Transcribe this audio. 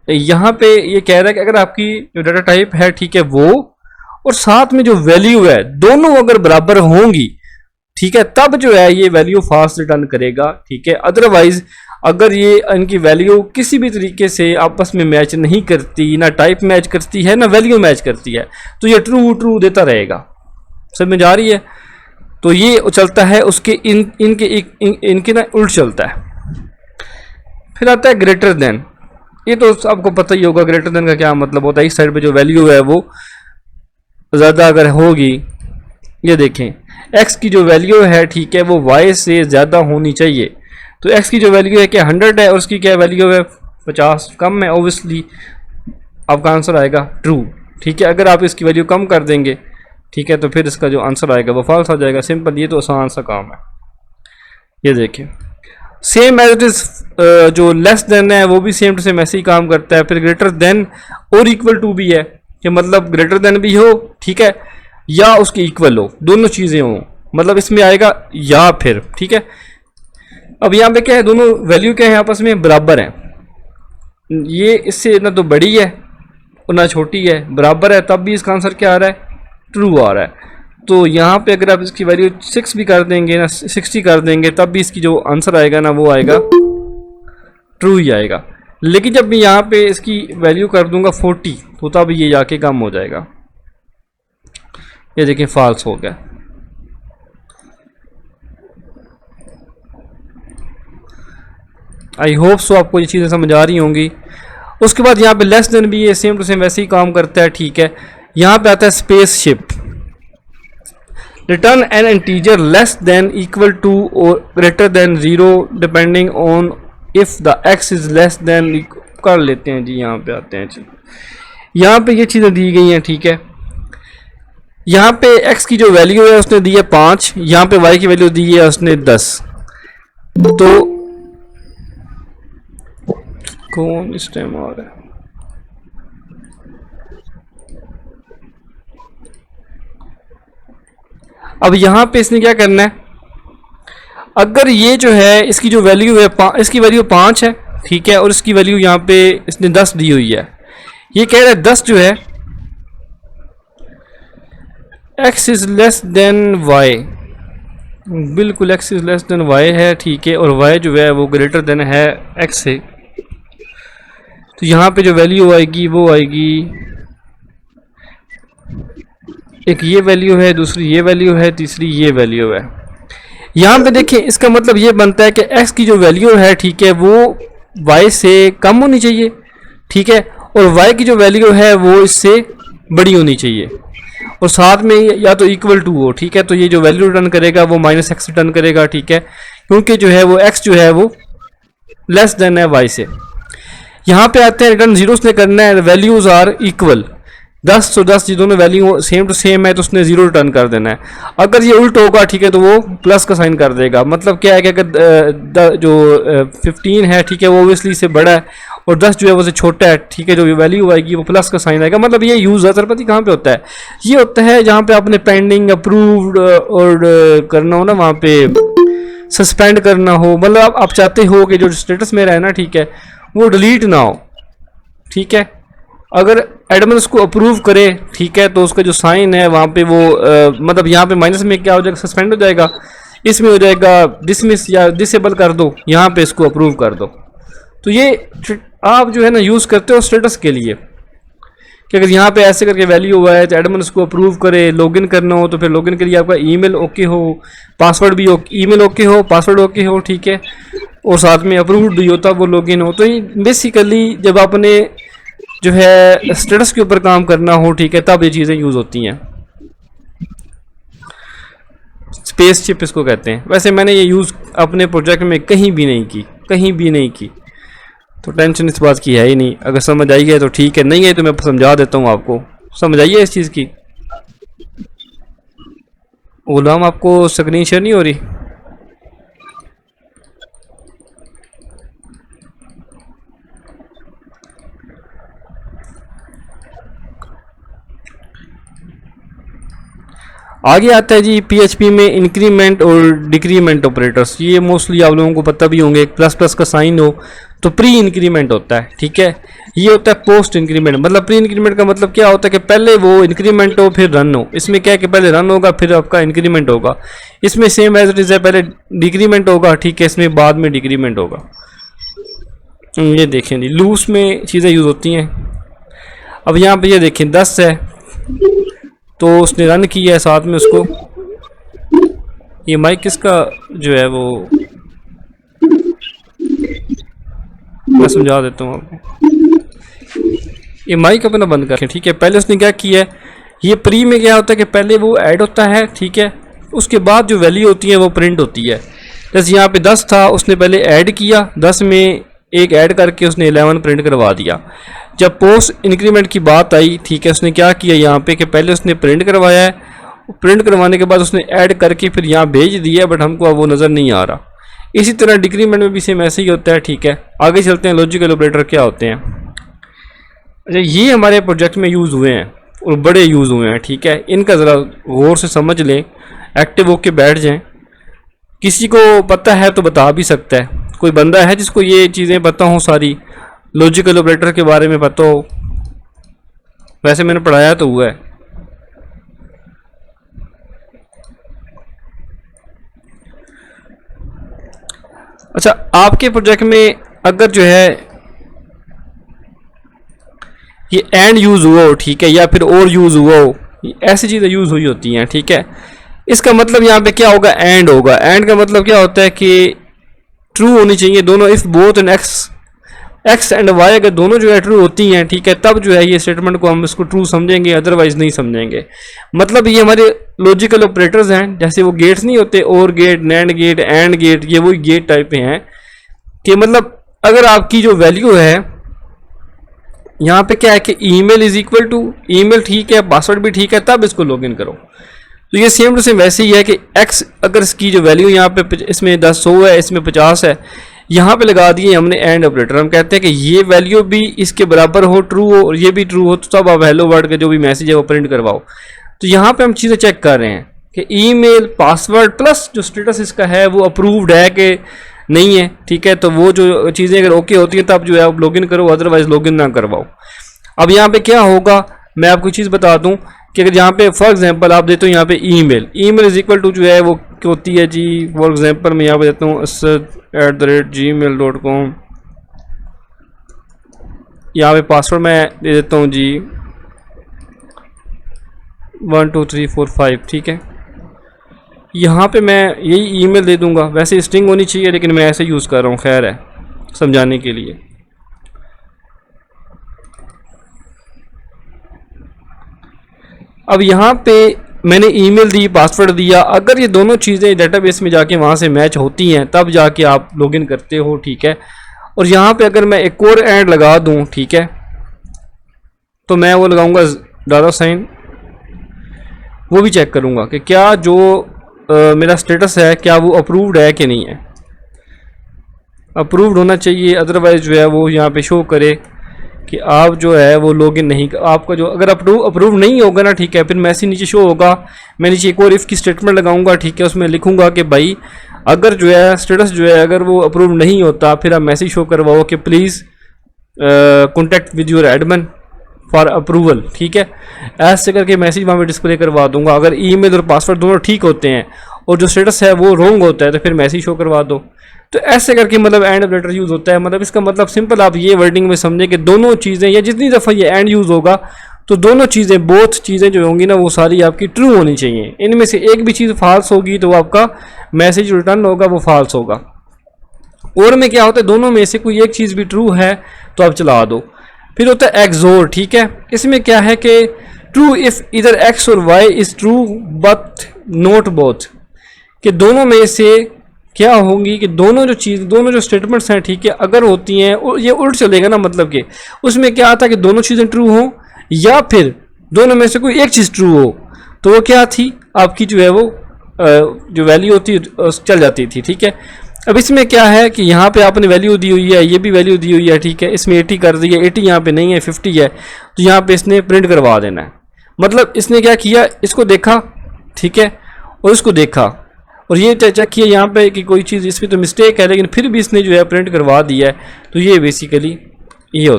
यहाँ पे ये कह रहा है कि अगर आपकी जो डाटा टाइप है ठीक है वो, और साथ में जो वैल्यू है दोनों अगर बराबर होंगी ठीक है, तब जो है ये वैल्यू फास्ट रिटर्न करेगा ठीक है। अदरवाइज अगर ये इनकी वैल्यू किसी भी तरीके से आपस में मैच नहीं करती, ना टाइप मैच करती है ना वैल्यू मैच करती है, तो ये ट्रू ट्रू देता रहेगा। समझ आ रही है? तो ये चलता है उसके इनके ना उल्ट चलता है। फिर आता है ग्रेटर देन। ये तो आपको पता ही होगा ग्रेटर देन का क्या मतलब होता है। इस साइड पे जो वैल्यू है वो ज़्यादा अगर होगी, ये देखें x की जो वैल्यू है ठीक है वो y से ज़्यादा होनी चाहिए। तो x की जो वैल्यू है क्या 100 है और उसकी क्या वैल्यू है 50, कम है, ओबियसली आपका आंसर आएगा ट्रू ठीक है। अगर आप इसकी वैल्यू कम कर देंगे ठीक है तो फिर इसका जो आंसर आएगा वो फॉल्स आ जाएगा। सिंपल, ये तो आसान सा काम है। ये देखें सेम एज इट इज, जो लेस देन है वो भी सेम टू सेम ऐसे ही काम करता है। फिर ग्रेटर देन और इक्वल टू भी है कि मतलब ग्रेटर देन भी हो ठीक है या उसके इक्वल हो, दोनों चीज़ें हो, मतलब इसमें आएगा या फिर ठीक है। अब यहाँ पे क्या है, दोनों वैल्यू क्या है आपस में बराबर हैं। ये इससे ना तो बड़ी है और ना छोटी है, बराबर है, तब भी इसका आंसर क्या आ रहा है ट्रू आ रहा है। तो यहाँ पे अगर आप इसकी वैल्यू 6 भी कर देंगे ना 60 कर देंगे तब भी इसकी जो आंसर आएगा ना वो आएगा ट्रू ही आएगा। लेकिन जब मैं यहाँ पे इसकी वैल्यू कर दूंगा 40 तो तब ये जाके कम हो जाएगा। ये देखिए फॉल्स हो गया। आई होप सो आपको ये चीज़ें समझ आ रही होंगी। उसके बाद यहाँ पे लेस देन भी ये सेम टू सेम वैसे ही काम करता है ठीक है। यहाँ पे आता है spaceship. Return an integer less than equal to और greater than 0 depending on if the x is less than, कर लेते हैं जी। यहाँ पे आते हैं जी, यहाँ पे ये चीज़ें दी गई हैं ठीक है। यहाँ पे x की जो वैल्यू है उसने दी है 5, यहाँ पे y की वैल्यू दी है उसने 10। तो कौन इस टाइम आ रहा है? अब यहाँ पे इसने क्या करना है, अगर ये जो है इसकी जो वैल्यू है इसकी वैल्यू 5 है ठीक है और इसकी वैल्यू यहाँ पे इसने 10 दी हुई है। ये कह रहा है 10 जो है x is less then y, बिल्कुल x is less then y है ठीक है, और y जो है वो ग्रेटर देन है x से। तो यहाँ पे जो वैल्यू आएगी वो आएगी, एक ये वैल्यू है, दूसरी ये वैल्यू है, तीसरी ये वैल्यू है। यहाँ पे देखिए इसका मतलब ये बनता है कि x की जो वैल्यू है ठीक है वो y से कम होनी चाहिए ठीक है, और y की जो वैल्यू है वो इससे बड़ी होनी चाहिए, और साथ में या तो इक्वल टू हो ठीक है। तो ये जो वैल्यू रिटर्न करेगा वो -x रिटर्न करेगा ठीक है, क्योंकि जो है वो x जो है वो लेस देन है y से। यहाँ पे आते हैं रिटर्न 0 उसने करना है, वैल्यूज आर इक्वल 10 तो 10 ये दोनों वैल्यू सेम टू सेम है तो उसने 0 रिटर्न कर देना है। अगर ये उल्ट होगा ठीक है तो वो प्लस का साइन कर देगा। मतलब क्या है कि अगर जो 15 है ठीक है वो ओबियसली से बड़ा है और 10 जो है वो से छोटा है ठीक है, जो वैल्यू आएगी वो प्लस का साइन आएगा। मतलब ये यूज ज़्यादातर कहाँ पे होता है, ये होता है जहाँ पे आपने पेंडिंग अप्रूव्ड और करना हो ना, वहाँ पे सस्पेंड करना हो, मतलब आप चाहते हो कि जो स्टेटस मेरा है ना ठीक है वो डिलीट ना हो ठीक है। अगर एडमिन उसको अप्रूव करे ठीक है तो उसका जो साइन है वहाँ पे वो मतलब यहाँ पे माइनस में क्या हो जाएगा, सस्पेंड हो जाएगा, इसमें हो जाएगा डिसमिस या डिसेबल कर दो, यहाँ पे इसको अप्रूव कर दो। तो ये आप जो है ना यूज़ करते हो स्टेटस के लिए कि अगर यहाँ पे ऐसे करके वैल्यू हुआ है तो एडमिन उसको अप्रूव करे, लॉगिन करना हो तो फिर लॉगिन के लिए आपका ईमेल ओके हो, पासवर्ड भी ईमेल ओके हो, पासवर्ड ओके हो ठीक है, और साथ में अप्रूव्ड भी हो तब वो लॉगिन हो। तो ये बेसिकली जब आपने जो है स्टेटस के ऊपर काम करना हो ठीक है तब ये चीज़ें यूज़ होती हैं। स्पेस शिप इसको कहते हैं। वैसे मैंने ये यूज़ अपने प्रोजेक्ट में कहीं भी नहीं की, कहीं भी नहीं की, तो टेंशन इस बात की है ही नहीं। अगर समझ आई है तो ठीक है, नहीं है तो मैं समझा देता हूँ आपको। समझ आइए इस चीज़ की। गुलाम आपको स्क्रीन शेयर नहीं हो रही? आगे आता है जी PHP में इंक्रीमेंट और डिक्रीमेंट ऑपरेटर्स। ये मोस्टली आप लोगों को पता भी होंगे, प्लस प्लस का साइन हो तो प्री इंक्रीमेंट होता है, ठीक है। ये होता है पोस्ट इंक्रीमेंट। मतलब प्री इंक्रीमेंट का मतलब क्या होता है कि पहले वो इंक्रीमेंट हो फिर रन हो। इसमें क्या है कि पहले रन होगा फिर आपका इंक्रीमेंट होगा। इसमें सेम एज इट इज है, पहले डिक्रीमेंट होगा, ठीक है, इसमें बाद में डिक्रीमेंट होगा। ये देखें जी लूप्स में चीज़ें यूज़ होती हैं। अब यहाँ पे ये देखें 10 है तो उसने रन किया है साथ में उसको। ये माइक किसका जो है वो मैं समझा देता हूँ आपको। ये माइक अपना बंद करके, ठीक है। पहले उसने क्या किया है, ये प्री में क्या होता है कि पहले वो ऐड होता है, ठीक है, उसके बाद जो वैल्यू होती है वो प्रिंट होती है। जैसे यहाँ पे 10 था, उसने पहले ऐड किया, 10 में एक ऐड करके उसने 11 प्रिंट करवा दिया। जब पोस्ट इंक्रीमेंट की बात आई, ठीक है, उसने क्या किया यहाँ पे कि पहले उसने प्रिंट करवाया है, प्रिंट करवाने के बाद उसने ऐड करके फिर यहाँ भेज दिया, बट हमको अब वो नज़र नहीं आ रहा। इसी तरह डिक्रीमेंट में भी सेम ऐसे ही होता है, ठीक है। आगे चलते हैं, लॉजिकल ऑपरेटर क्या होते हैं। अच्छा, ये हमारे प्रोजेक्ट में यूज़ हुए हैं और बड़े यूज़ हुए हैं, ठीक है। इनका ज़रा गौर से समझ लें, एक्टिव होके बैठ जाएं। किसी को पता है तो बता भी सकता है, कोई बंदा है जिसको ये चीज़ें पता हो, सारी लॉजिकल ऑपरेटर के बारे में पता हो। वैसे मैंने पढ़ाया तो हुआ है। अच्छा, आपके प्रोजेक्ट में अगर जो है ये एंड यूज हुआ हो, ठीक है, या फिर और यूज हुआ हो, ऐसी चीज़ें यूज हुई होती हैं, ठीक है। इसका मतलब यहाँ पे क्या होगा, एंड होगा। एंड का मतलब क्या होता है कि ट्रू होनी चाहिए दोनों। If both and X and Y अगर दोनों जो है ट्रू होती हैं, ठीक है, तब जो है ये स्टेटमेंट को हम इसको ट्रू समझेंगे, अदरवाइज नहीं समझेंगे। मतलब ये हमारे लॉजिकल ऑपरेटर्स हैं, जैसे वो गेट्स नहीं होते, और gate, NAND gate, and gate, ये वही गेट टाइप के हैं कि मतलब अगर आपकी जो वैल्यू है यहाँ पे क्या है कि email is equal to email, ठीक है, पासवर्ड भी ठीक है, तब इसको लॉगिन करो। तो ये सेम टू सेम वैसे ही है कि एक्स अगर इसकी जो वैल्यू यहाँ पे इसमें 100 है, इसमें 50 है, यहाँ पे लगा दिए हमने एंड ऑपरेटर। हम कहते हैं कि ये वैल्यू भी इसके बराबर हो, ट्रू हो, और ये भी ट्रू हो, तो तब आप हेलो वर्ड का जो भी मैसेज है वो प्रिंट करवाओ। तो यहाँ पे हम चीज़ें चेक कर रहे हैं कि ईमेल, पासवर्ड प्लस जो स्टेटस इसका है वो अप्रूव्ड है कि नहीं है, ठीक है। तो वो जो चीज़ें अगर ओके होती हैं तब जो है आप लॉगिन करो, अदरवाइज लॉगिन ना करवाओ। अब यहाँ पे क्या होगा, मैं आपको चीज़ बता दूँ कि अगर यहाँ पे फॉर एग्जांपल आप देते हो यहाँ पे ईमेल इज इक्वल टू जो है वो क्या होती है जी, फॉर एग्जांपल मैं यहाँ पे देता हूँ @gmail.com। यहाँ पे पासवर्ड मैं दे देता हूँ जी 1 2 3 4 5, ठीक है। यहाँ पे मैं यही ईमेल दे दूँगा। वैसे स्ट्रिंग होनी चाहिए लेकिन मैं ऐसे यूज़ कर रहा हूँ, खैर है समझाने के लिए। अब यहाँ पे मैंने ईमेल दी, पासवर्ड दिया। अगर ये दोनों चीज़ें डेटाबेस में जाके वहाँ से मैच होती हैं तब जाके आप लॉगिन करते हो, ठीक है। और यहाँ पे अगर मैं एक और ऐड लगा दूँ, ठीक है, तो मैं वो लगाऊंगा $, वो भी चेक करूँगा कि क्या जो मेरा स्टेटस है क्या वो अप्रूव्ड है कि नहीं है। अप्रूव्ड होना चाहिए, अदरवाइज जो है वो यहाँ पे शो करे कि आप जो है वो लॉगिन नहीं, आपका जो अगर अप्रूव नहीं होगा ना, ठीक है, फिर मैसेज नीचे शो होगा। मैं नीचे एक और इफ़ की स्टेटमेंट लगाऊंगा, ठीक है, उसमें लिखूंगा कि भाई अगर जो है स्टेटस जो है अगर वो अप्रूव नहीं होता फिर आप मैसेज शो करवाओ कि please contact with your admin for approval, ठीक है। ऐसे करके मैसेज वहाँ पे डिस्प्ले करवा दूंगा। अगर ईमेल और पासवर्ड दोनों ठीक होते हैं और जो स्टेटस है वो रॉन्ग होता है तो फिर मैसेज शो करवा दो। तो ऐसे करके मतलब एंड ऑपरेटर यूज़ होता है। मतलब इसका मतलब सिंपल आप ये वर्डिंग में समझें कि दोनों चीज़ें या जितनी दफ़ा ये एंड यूज़ होगा तो दोनों चीज़ें, बोथ चीज़ें जो होंगी ना वो सारी आपकी ट्रू होनी चाहिए। इनमें से एक भी चीज़ फॉल्स होगी तो आपका मैसेज रिटर्न होगा वो फॉल्स होगा। और में क्या होता है, दोनों में से कोई एक चीज़ भी ट्रू है तो आप चला दो। फिर होता है एक्सोर, ठीक है। इसमें क्या है कि ट्रू इफ़ इधर एक्स और Y is true but not both, कि दोनों में से क्या होंगी कि दोनों जो चीज़, दोनों जो स्टेटमेंट्स हैं, ठीक है, अगर होती हैं ये उल्ट चलेगा ना, मतलब कि उसमें क्या आता है कि दोनों चीज़ें ट्रू हों या फिर दोनों में से कोई एक चीज़ ट्रू हो। तो वो क्या थी आपकी जो है वो जो वैल्यू होती चल जाती थी, ठीक है। अब इसमें क्या है कि यहाँ पे आपने वैल्यू दी हुई है, ये भी वैल्यू दी हुई है, ठीक है। इसमें 80 कर दी है, 80 यहाँ पे नहीं है, 50 है, तो यहाँ पे इसने प्रिंट करवा देना है। मतलब इसने क्या किया, इसको देखा, ठीक है, और इसको देखा और ये चेक किया यहाँ पे कि कोई चीज़ इसमें तो मिस्टेक है, लेकिन फिर भी इसने जो है प्रिंट करवा दिया है। तो ये बेसिकली ये होता है।